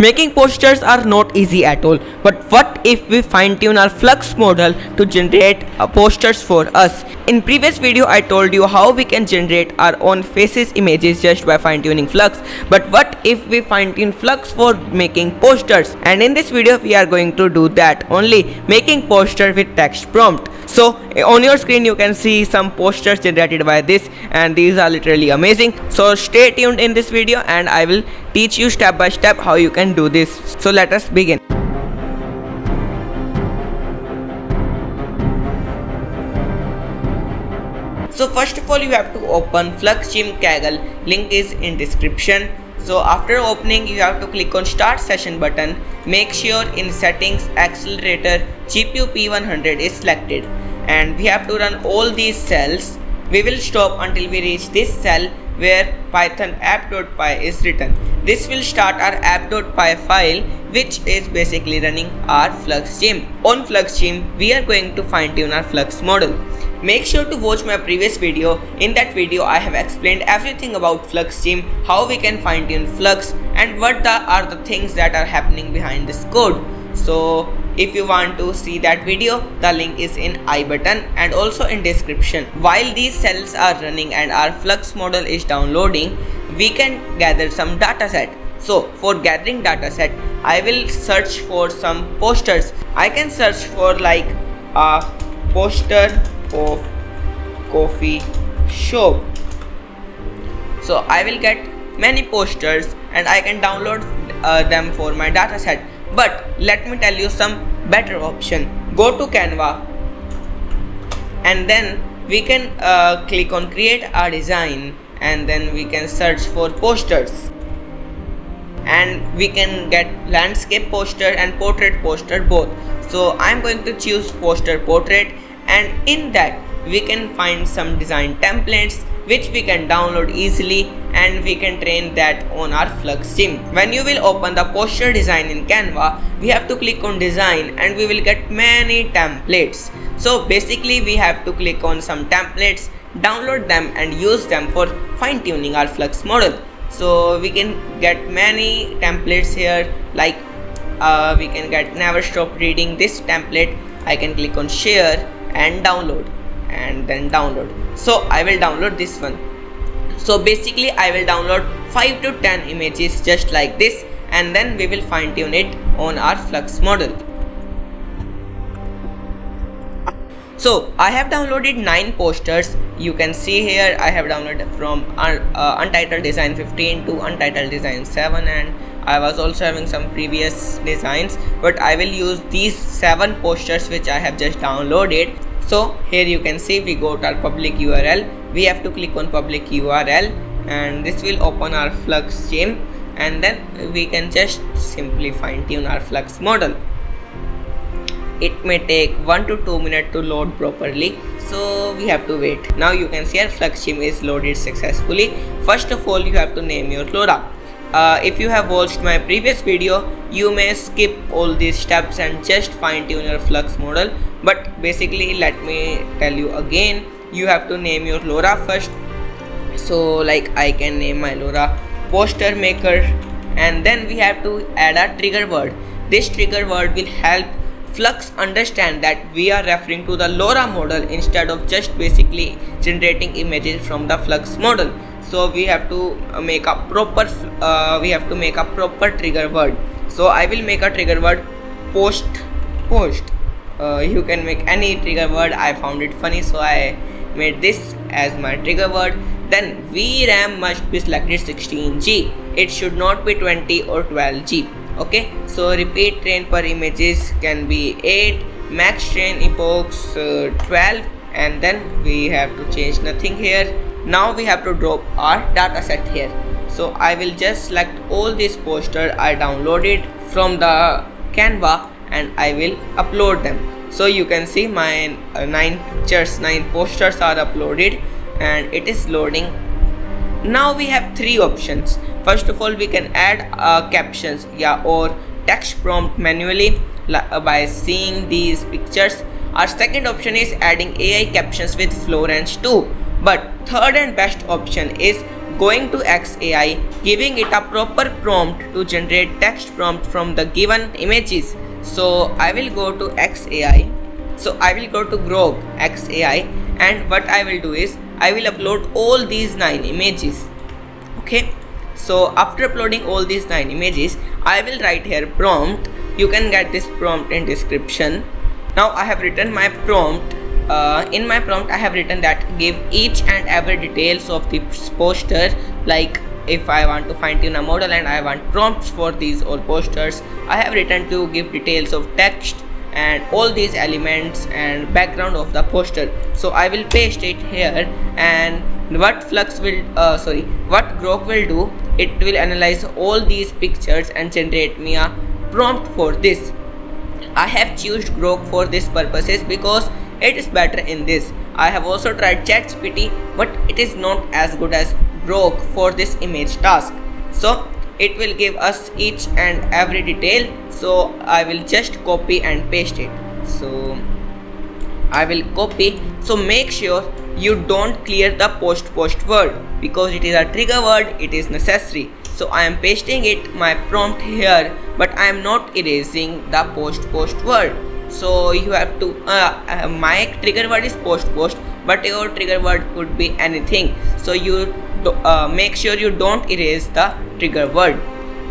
Making posters are not easy at all, but what if we fine-tune our Flux model to generate posters for us? In previous video I told you how we can generate our own faces images just by fine-tuning Flux, but what if we fine-tune Flux for making posters? And in this video we are going to do that only, making poster with text prompt. So on your screen you can see some posters generated by this, and these are literally amazing. So stay tuned in this video and I will teach you step by step how you can do this. So let us begin. So first of all you have to open Flux GYM Kaggle, link is in description. So after opening you have to click on start session button. Make sure in settings accelerator GPU P100 is selected, and we have to run all these cells. We will stop until we reach this cell where python app.py is written. This will start our app.py file, which is basically running our Flux GYM. On Flux GYM we are going to fine tune our Flux model. Make sure to watch my previous video. In that video I have explained everything about Flux GYM, how we can fine tune Flux, and what are the things that are happening behind this code. So if you want to see that video, the link is in I button and also in description. While these cells are running and our Flux model is downloading, we can gather some dataset. So for gathering dataset, I will search for some posters. I can search for like a poster of coffee shop. So I will get many posters and I can download them for my dataset. But let me tell you some better option. Go to Canva and then we can click on create a design, and then we can search for posters, and we can get landscape poster and portrait poster both. So I'm going to choose poster portrait, and in that we can find some design templates which we can download easily, and we can train that on our Flux GYM. When you will open the poster design in Canva, we have to click on design and we will get many templates. So basically we have to click on some templates, download them and use them for fine tuning our Flux model. So we can get many templates here, like we can get never stop reading this template. I can click on share and download, and then download. So I will download this one. So basically I will download 5 to 10 images just like this, and then we will fine tune it on our Flux model. So I have downloaded 9 posters. You can see here I have downloaded from Untitled Design 15 to Untitled Design 7, and I was also having some previous designs, but I will use these 7 posters which I have just downloaded. So here you can see we go to our public URL. We have to click on public URL, and this will open our Flux GYM, and then we can just simply fine tune our Flux model. It may take 1 to 2 minutes to load properly, so we have to wait. Now you can see our Flux GYM is loaded successfully. First of all you have to name your Lora. If you have watched my previous video, you may skip all these steps and just fine tune your Flux model, but basically let me tell you again, you have to name your Lora first. So like I can name my Lora poster maker, and then we have to add a trigger word. This trigger word will help Flux understand that we are referring to the Lora model instead of just basically generating images from the Flux model. So we have to make a proper trigger word. So I will make a trigger word post. You can make any trigger word. I found it funny, so I made this as my trigger word. Then VRAM must be selected 16G. It should not be 20 or 12G. Okay, so repeat train per images can be 8, max train epochs 12, and then we have to change nothing here. Now we have to drop our dataset here. So I will just select all these posters I downloaded from the Canva, and I will upload them. So you can see my 9 posters are uploaded, and it is loading. Now we have 3 options. First of all we can add captions or text prompt manually by seeing these pictures. Our second option is adding AI captions with Florence too. But third and best option is going to XAI, giving it a proper prompt to generate text prompt from the given images. So I will go to XAI. So I will go to Grok XAI, and what I will do is I will upload all these 9 images. Okay, so after uploading all these 9 images, I will write here prompt. You can get this prompt in description. Now I have written my prompt. In my prompt I have written that give each and every details of the poster, like if I want to fine tune a model and I want prompts for these all posters, I have written to give details of text and all these elements and background of the poster. So I will paste it here, and what Grok will do, it will analyze all these pictures and generate me a prompt for this. I have chosen Grok for this purposes because it is better in this. I have also tried ChatGPT, but it is not as good as Grok for this image task. So it will give us each and every detail. So I will just copy and paste it. So I will copy. So make sure you don't clear the post word, because it is a trigger word, it is necessary. So I am pasting it, my prompt here, but I am not erasing the post word. So you have to my trigger word is post, but your trigger word could be anything. So you make sure you don't erase the trigger word.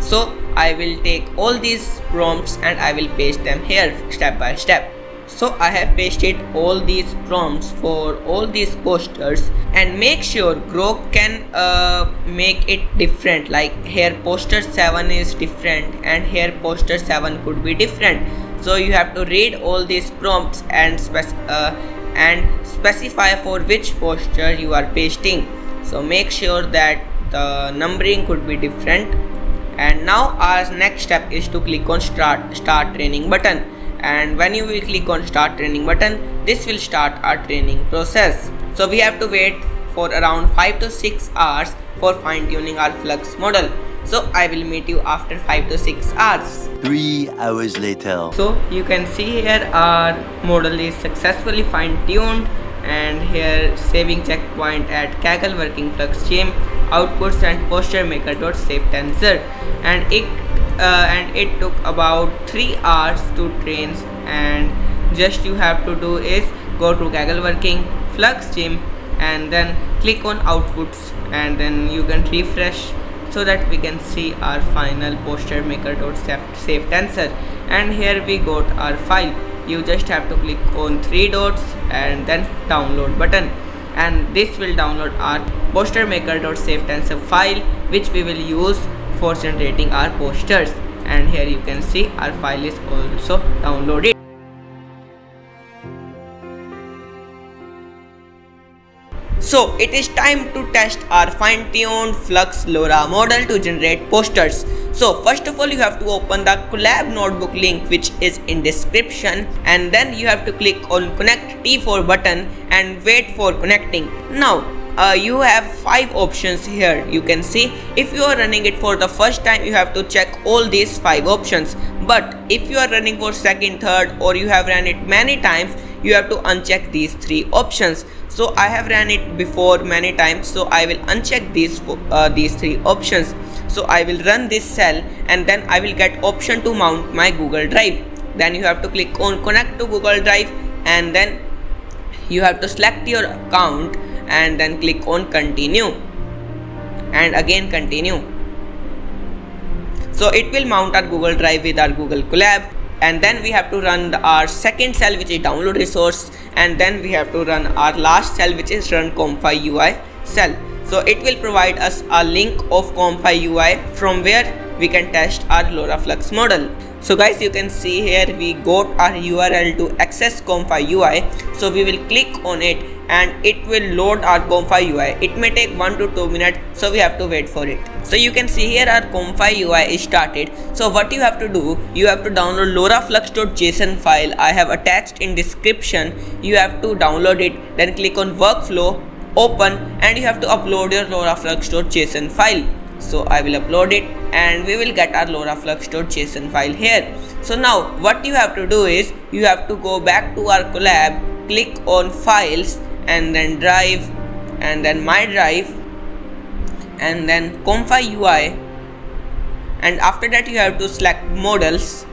So I will take all these prompts and I will paste them here step by step. So I have pasted all these prompts for all these posters, and make sure Grok can make it different, like here poster 7 is different and here poster 7 could be different. So you have to read all these prompts and specify for which poster you are pasting. So make sure that the numbering could be different. And now our next step is to click on start training button. And when you will click on start training button, this will start our training process. So we have to wait for around 5 to 6 hours for fine tuning our Flux model. So I will meet you after 5 to 6 hours. 3 hours later. So you can see here our model is successfully fine tuned, and here saving checkpoint at Kaggle working Flux GYM, outputs and poster maker.save tensor, and it took about 3 hours to train. And just you have to do is go to Kaggle working Flux GYM and then click on outputs, and then you can refresh so that we can see our final poster maker.save tensor. And here we got our file. You just have to click on 3 dots and then download button, and this will download our poster maker.save tensor file, which we will use for generating our posters. And here you can see our file is also downloaded. So it is time to test our fine-tuned Flux Lora model to generate posters. So first of all, you have to open the Colab notebook link, which is in description, and then you have to click on connect T4 button and wait for connecting. Now you have 5 options here. You can see if you are running it for the first time, you have to check all these 5 options, but if you are running for second, third, or you have run it many times, you have to uncheck these 3 options. So I have ran it before many times, so I will uncheck these 3 options. So I will run this cell, and then I will get option to mount my Google Drive. Then you have to click on connect to Google Drive, and then you have to select your account and then click on continue, and again continue. So it will mount our Google Drive with our Google Colab, and then we have to run our second cell, which is download resource, and then we have to run our last cell, which is run ComfyUI cell. So it will provide us a link of ComfyUI from where we can test our loraflux model. So guys, you can see here we got our URL to access ComfyUI. So we will click on it and it will load our ComfyUI. It may take 1 to 2 minutes, so we have to wait for it. So you can see here our ComfyUI is started. So what you have to do, you have to download loraflux.json file. I have attached in description. You have to download it, then click on workflow, open, and you have to upload your loraflux.json file. So I will upload it and we will get our loraflux.json file here. So now what you have to do is you have to go back to our Colab, click on files and then drive and then my drive, and then ComfyUI, and after that you have to select models,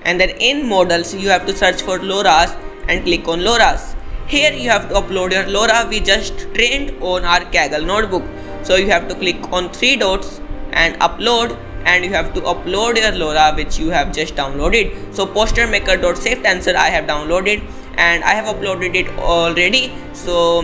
and then in models you have to search for LoRa's and click on LoRa's. Here you have to upload your LoRa we just trained on our Kaggle notebook. So you have to click on 3 dots and upload, and you have to upload your LoRa which you have just downloaded. So postermaker.safeTensor I have downloaded and I have uploaded it already, so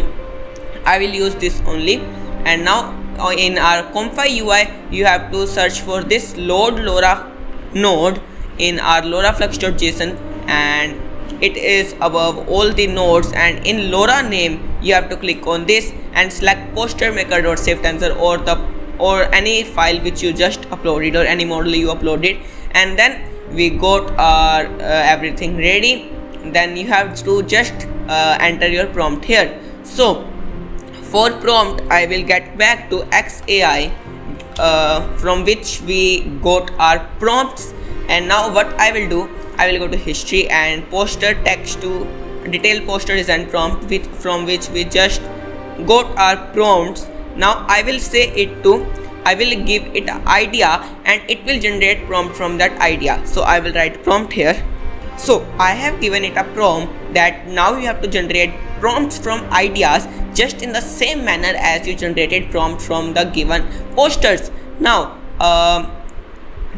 I will use this only. And now in our ComfyUI you have to search for this load LoRa node in our loraflux.json, and it is above all the nodes, and in LoRa name you have to click on this and select postermaker.safetensor or any file which you just uploaded or any model you uploaded, and then we got our everything ready. Then you have to just enter your prompt here. So for prompt I will get back to XAI from which we got our prompts, and now what I will do, I will go to history and poster text to detail poster design prompt from which we just got our prompts. Now I will say it to, I will give it an idea and it will generate prompt from that idea. So I will write prompt here. So I have given it a prompt that now you have to generate prompts from ideas just in the same manner as you generated prompt from the given posters. Now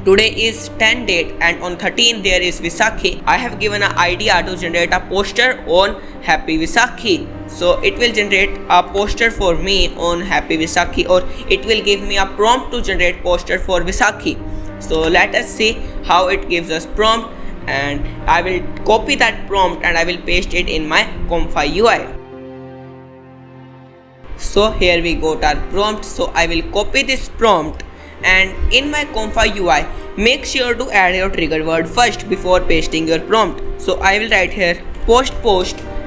today is 10 date and on 13 there is Visakhi. I have given an idea to generate a poster on Happy Visakhi. So it will generate a poster for me on Happy Visakhi, or it will give me a prompt to generate poster for Visakhi. So let us see how it gives us prompt, and I will copy that prompt and I will paste it in my ComfyUI. So here we got our prompt. So I will copy this prompt, and in my ComfyUI make sure to add your trigger word first before pasting your prompt. So I will write here post,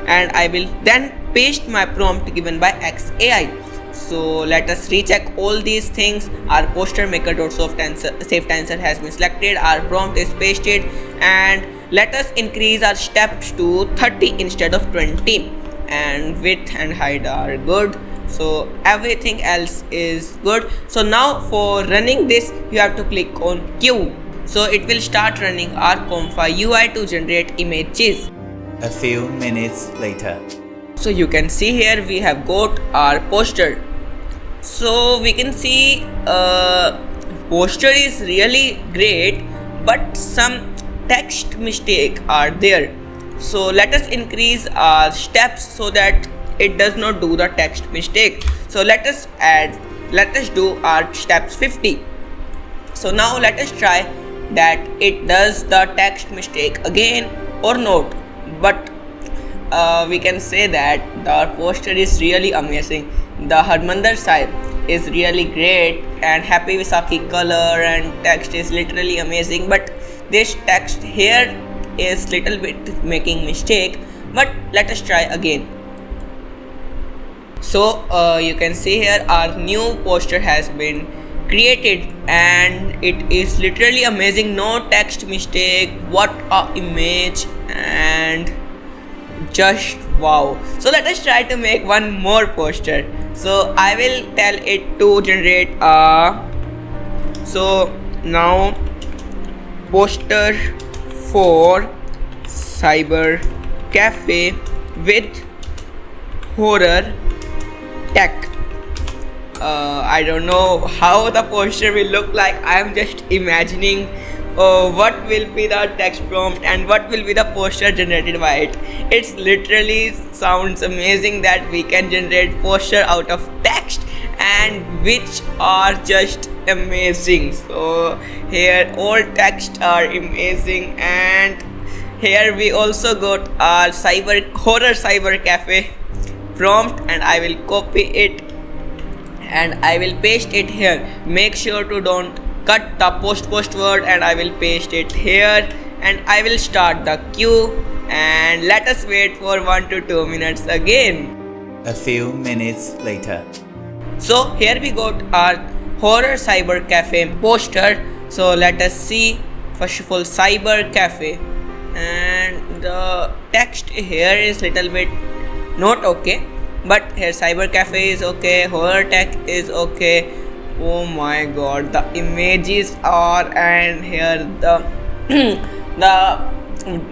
and I will then paste my prompt given by XAI. So let us recheck all these things. Our poster maker.safetensor has been selected, our prompt is pasted, and let us increase our steps to 30 instead of 20, and width and height are good. So everything else is good. So now for running this you have to click on Q. So it will start running our ComfyUI to generate images. A few minutes later. So you can see here we have got our poster. So we can see poster is really great, but some text mistake are there. So let us increase our steps so that it does not do the text mistake. So let us do our steps 50. So now let us try that it does the text mistake again or not. But we can say that the poster is really amazing. The Harmandir Sahib is really great, and Happy Visakhi color and text is literally amazing, but this text here is little bit making mistake. But let us try again. So you can see here our new poster has been created and it is literally amazing, no text mistake, what a image, and just wow. So let us try to make one more poster. So I will tell it to generate so now poster for cyber cafe with horror tech. I don't know how the poster will look like. I am just imagining what will be the text prompt and what will be the poster generated by it. It's literally sounds amazing that we can generate poster out of text, and which are just amazing. So here all text are amazing, and here we also got our horror cyber cafe prompt, and I will copy it and I will paste it here. Make sure to don't cut the post word, and I will paste it here, and I will start the queue, and let us wait for 1 to 2 minutes again. A few minutes later. So here we got our horror cyber cafe poster. So let us see. First of all, cyber cafe, and the text here is little bit not okay, but here cyber cafe is okay, horror tech is okay. Oh my god, the images are, and here the the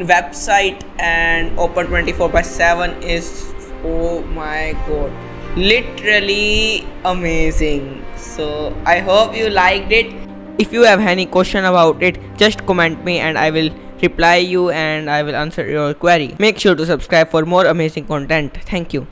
website and open 24/7 is, oh my god, literally amazing. So I hope you liked it. If you have any question about it, just comment me and I will reply you and I will answer your query. Make sure to subscribe for more amazing content. Thank you.